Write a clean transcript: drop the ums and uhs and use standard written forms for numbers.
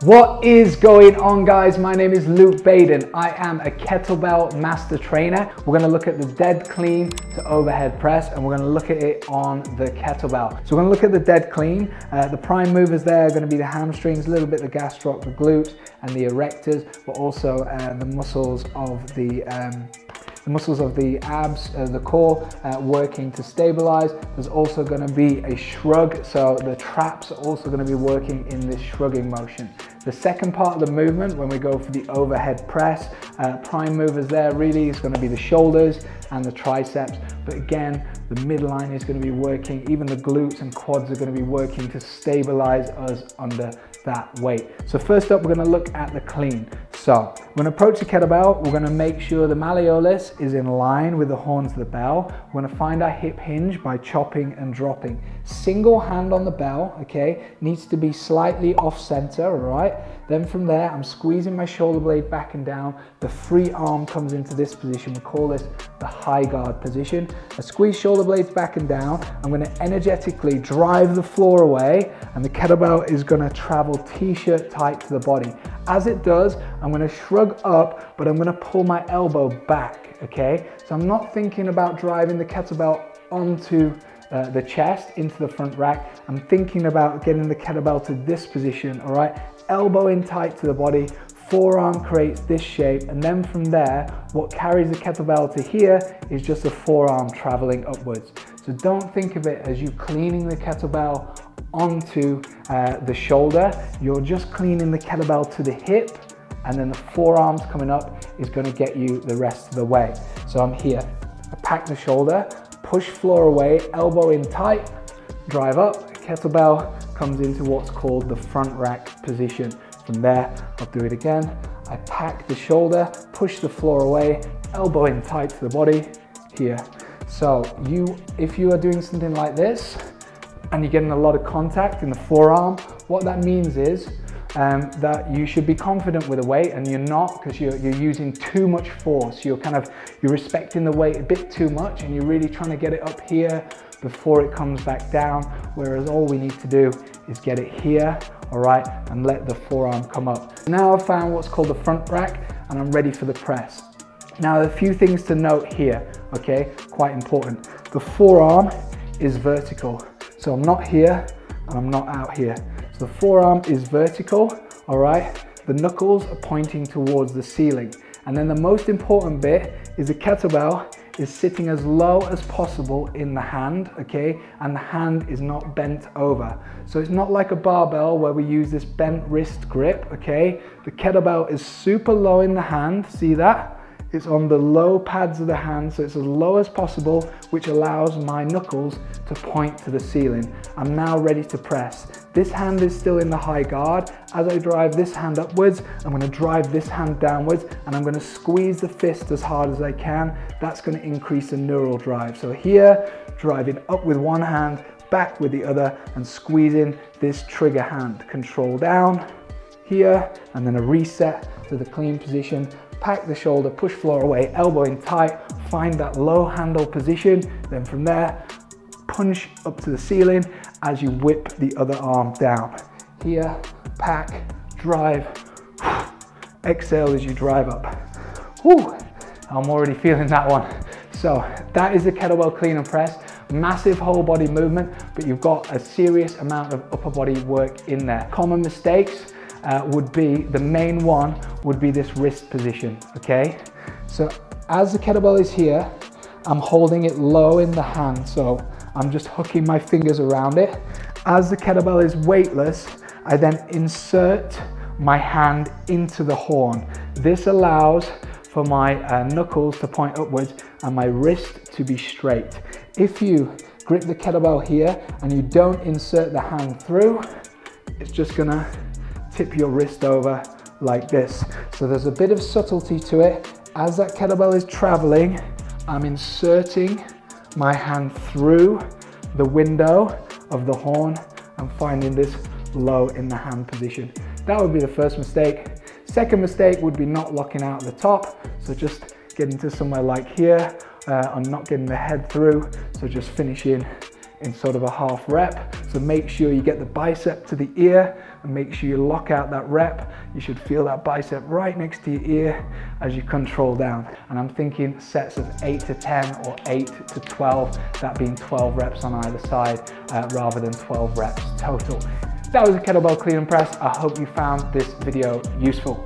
What is going on, guys? My name is Luke Baden. I am a kettlebell master trainer. We're going to look at the dead clean to overhead press, and we're going to look at it on the kettlebell. So we're going to look at the dead clean. The prime movers there are going to be the hamstrings, a little bit the gastroc, the glutes and the erectors, but also the muscles of the abs, the core, working to stabilize. There's also going to be a shrug, so the traps are also going to be working in this shrugging motion. The second part of the movement, when we go for the overhead press, prime movers there really is going to be the shoulders and the triceps, but again the midline is going to be working, even the glutes and quads are going to be working to stabilize us under that weight. So first up, we're going to look at the clean. So we're going to approach the kettlebell. We're going to make sure the malleolus is in line with the horns of the bell. We're going to find our hip hinge by chopping and dropping. Single hand on the bell, okay, needs to be slightly off center, all right? Then from there, I'm squeezing my shoulder blade back and down. The free arm comes into this position. We call this the high guard position. I squeeze shoulder blades back and down. I'm going to energetically drive the floor away, and the kettlebell is going to travel t-shirt tight to the body. As it does, I'm going to shrug up, but I'm going to pull my elbow back, okay? So I'm not thinking about driving the kettlebell onto the chest, into the front rack. I'm thinking about getting the kettlebell to this position, all right? Elbow in tight to the body, forearm creates this shape, and then from there, what carries the kettlebell to here is just the forearm traveling upwards. So don't think of it as you cleaning the kettlebell onto the shoulder. You're just cleaning the kettlebell to the hip, and then the forearms coming up is going to get you the rest of the way. So I'm here, I pack the shoulder, push floor away, elbow in tight, drive up, kettlebell comes into what's called the front rack position. From there, I'll do it again. I pack the shoulder, push the floor away, elbow in tight to the body, here. So if you are doing something like this and you're getting a lot of contact in the forearm, what that means is that you should be confident with the weight, and you're not, because you're using too much force. You're respecting the weight a bit too much, and you're really trying to get it up here before it comes back down, whereas all we need to do is get it here, all right, and let the forearm come up. Now I've found what's called the front rack, and I'm ready for the press. Now, a few things to note here, okay, quite important. The forearm is vertical, so I'm not here and I'm not out here. So the forearm is vertical, all right? The knuckles are pointing towards the ceiling. And then the most important bit is the kettlebell is sitting as low as possible in the hand, okay? And the hand is not bent over. So it's not like a barbell where we use this bent wrist grip, okay? The kettlebell is super low in the hand, see that? It's on the low pads of the hand, so it's as low as possible, which allows my knuckles to point to the ceiling. I'm now ready to press. This hand is still in the high guard. As I drive this hand upwards, I'm going to drive this hand downwards, and I'm going to squeeze the fist as hard as I can. That's going to increase the neural drive. So here, driving up with one hand, back with the other, and squeezing this trigger hand. Control down here, and then a reset to the clean position. Pack the shoulder, push floor away, elbow in tight, find that low handle position. Then from there, punch up to the ceiling as you whip the other arm down. Here, pack, drive, exhale as you drive up. Whew, I'm already feeling that one. So that is the kettlebell clean and press. Massive whole body movement, but you've got a serious amount of upper body work in there. Common mistakes would be, the main one would be this wrist position, okay? So as the kettlebell is here, I'm holding it low in the hand, so I'm just hooking my fingers around it. As the kettlebell is weightless, I then insert my hand into the horn. This allows for my knuckles to point upwards and my wrist to be straight. If you grip the kettlebell here and you don't insert the hand through, it's just gonna tip your wrist over like this. So there's a bit of subtlety to it. As that kettlebell is traveling, I'm inserting my hand through the window of the horn and finding this low in the hand position. That would be the first mistake. Second mistake would be not locking out at the top. So just getting to somewhere like here. I'm not getting the head through. So just finishing in sort of a half rep. So make sure you get the bicep to the ear and make sure you lock out that rep. You should feel that bicep right next to your ear as you control down. And I'm thinking sets of 8 to 10 or 8 to 12, that being 12 reps on either side rather than 12 reps total. That was a kettlebell clean and press. I hope you found this video useful.